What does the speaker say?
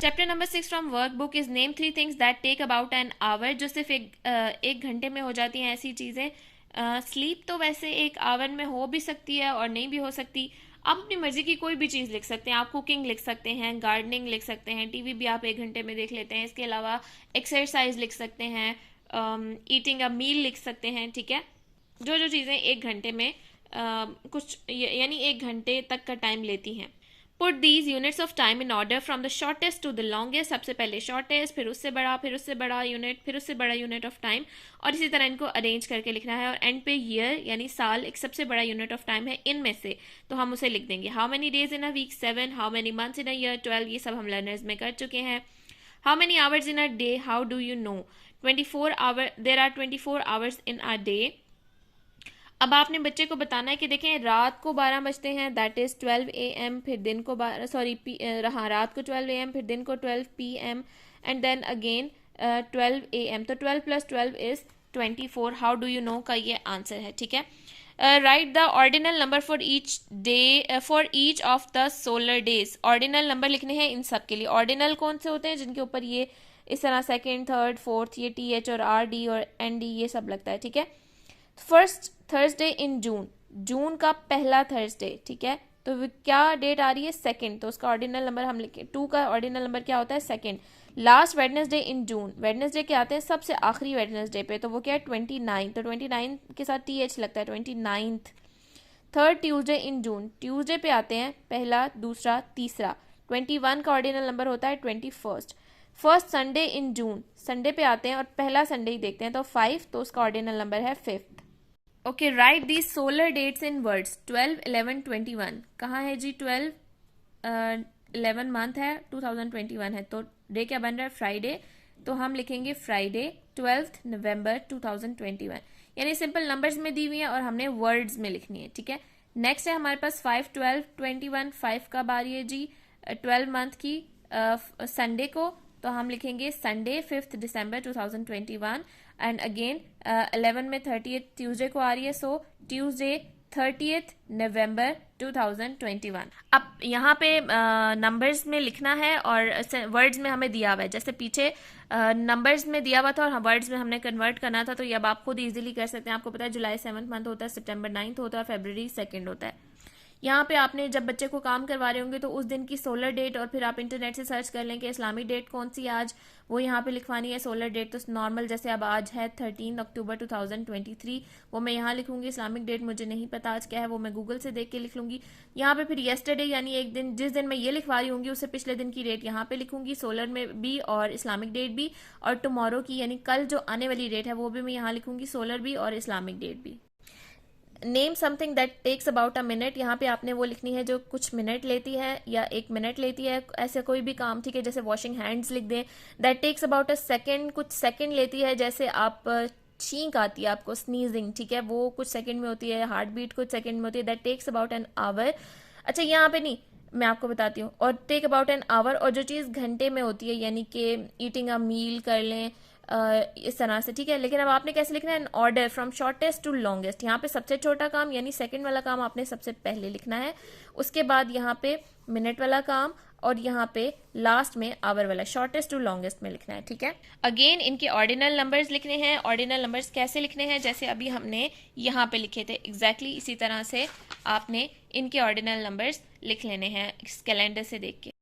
Chapter number 6 from workbook is name 3 things that take about an hour, जो सिर्फ एक घंटे में हो जाती हैं ऐसी चीज़ें। स्लीप तो वैसे एक आवर में हो भी सकती है और नहीं भी हो सकती। आप अपनी मर्जी की कोई भी चीज़ लिख सकते हैं। आप कुकिंग लिख सकते हैं, गार्डनिंग लिख सकते हैं, टीवी भी आप एक घंटे में देख लेते हैं। इसके अलावा एक्सरसाइज लिख सकते हैं, ईटिंग अ मील लिख सकते हैं। ठीक है, जो जो चीज़ें एक घंटे में कुछ यानी एक घंटे तक का टाइम लेती हैं। Put these units of time in order from the shortest to the longest. सबसे पहले शॉर्टेस्ट, फिर उससे बड़ा यूनिट, फिर उससे बड़ा यूनिट ऑफ टाइम, और इसी तरह इनको अरेंज करके लिखना है। और एंड पे ईयर यानी साल एक सबसे बड़ा यूनिट ऑफ टाइम है इनमें से, तो हम उसे लिख देंगे। How many days in a week 7, how many months in a year 12, ये सब हम लर्नर्स में कर चुके हैं। How many hours in a day, how do you know, 24 hour, there are 24 hours in a day. अब आपने बच्चे को बताना है कि देखें रात को 12 बजते हैं, दैट इज 12 AM, फिर दिन को हाँ रात को 12 AM, फिर दिन को 12 PM, and then again 12 AM। तो 12 + 12 is 24। How do you know का ये आंसर है। ठीक है, write the ordinal number for each day, for each of the solar days. Ordinal number लिखने हैं इन सब के लिए। ऑर्डिनल कौन से होते हैं? जिनके ऊपर ये इस तरह सेकेंड, थर्ड, फोर्थ, ये TH और RD और ND ये सब लगता है। ठीक है, फर्स्ट थर्सडे इन जून, जून का पहला थर्सडे। ठीक है, तो क्या डेट आ रही है? सेकंड, तो उसका ऑर्डिनल नंबर हम लिखें, 2 का ऑर्डिनल नंबर क्या होता है? सेकंड। लास्ट वेडनेसडे इन जून, वेडनेसडे के आते हैं सबसे आखिरी वेडनेसडे पे, तो वो क्या है? 29, तो 29 के साथ TH लगता है, 29th। थर्ड ट्यूसडे इन जून, ट्यूसडे पे आते हैं पहला, दूसरा, तीसरा। 21 का ऑर्डिनल नंबर होता है 21st। फर्स्ट संडे इन जून, संडे पे आते हैं और पहला संडे ही देखते हैं, तो 5, तो उसका ऑर्डिनल नंबर है 5th। Okay, write the solar dates in words. 12, 11, 21 कहाँ है जी? 12, 11 मंथ है, 2021 है, तो डे क्या बन रहा है? फ्राइडे, तो हम लिखेंगे फ्राइडे 12 नवंबर 2021। यानी सिंपल नंबर्स में दी हुई है और हमने वर्ड्स में लिखनी है। ठीक है, नेक्स्ट है हमारे पास 5, 12, 21। 5 कब आ रही है जी? 12 मंथ की संडे को, तो हम लिखेंगे संडे 5 दिसंबर 2021। एंड अगेन 11 में 30th ट्यूसडे को आ रही है, सो ट्यूसडे 30th नवंबर 2021। अब यहाँ पे नंबर्स में लिखना है और वर्ड्स में हमें दिया हुआ है। जैसे पीछे नंबर्स में दिया हुआ था और वर्ड्स में हमने कन्वर्ट करना था, तो ये अब आप खुद इजीली कर सकते हैं। आपको पता है जुलाई 7th मंथ होता है, सितंबर 9th होता है, फरवरी 2nd होता है। यहाँ पे आपने जब बच्चे को काम करवा रहे होंगे तो उस दिन की सोलर डेट, और फिर आप इंटरनेट से सर्च कर लें कि इस्लामिक डेट कौन सी है आज, वो यहाँ पे लिखवानी है। सोलर डेट तो नॉर्मल जैसे अब आज है 13 अक्टूबर 2023, वो मैं यहाँ लिखूंगी। इस्लामिक डेट मुझे नहीं पता आज क्या है, वो मैं गूगल से देख के लिख लूंगी। यहाँ पे फिर येस्टरडे यानी एक दिन, जिस दिन मैं ये लिखवा रही होंगी उससे पिछले दिन की डेट यहाँ पे लिखूंगी, सोलर में भी और इस्लामिक डेट भी। और टुमारो की यानी कल जो आने वाली डेट है वो भी मैं यहाँ लिखूंगी, सोलर भी और इस्लामिक डेट भी। Name something that takes about a minute, यहाँ पे आपने वो लिखनी है जो कुछ मिनट लेती है या 1 मिनट लेती है, ऐसे कोई भी काम। ठीक है, जैसे वॉशिंग हैंड्स लिख दें। That takes about a second, कुछ सेकेंड लेती है, जैसे आप छींक आती है आपको, स्नीजिंग। ठीक है, वो कुछ सेकेंड में होती है। हार्ट बीट कुछ सेकेंड में होती है। That takes about an hour. अच्छा, यहाँ पे नहीं, मैं आपको बताती हूँ। और टेक अबाउट एन आवर, और जो चीज़ घंटे में होती है यानी कि ईटिंग अ मील कर लें, इस तरह से। ठीक है, लेकिन अब आपने कैसे लिखना है? In order from shortest to longest. यहाँ पे सबसे छोटा काम यानी सेकंड वाला काम आपने सबसे पहले लिखना है, उसके बाद यहाँ पे मिनट वाला काम, और यहाँ पे लास्ट में आवर वाला शॉर्टेस्ट टू लॉन्गेस्ट में लिखना है। ठीक है, अगेन इनके ऑर्डिनल नंबर्स लिखने हैं। ऑर्डिनल नंबर्स कैसे लिखने हैं? जैसे अभी हमने यहाँ पे लिखे थे, एग्जैक्टली इसी तरह से आपने इनके ऑर्डिनल नंबर्स लिख लेने हैं कैलेंडर से देख के।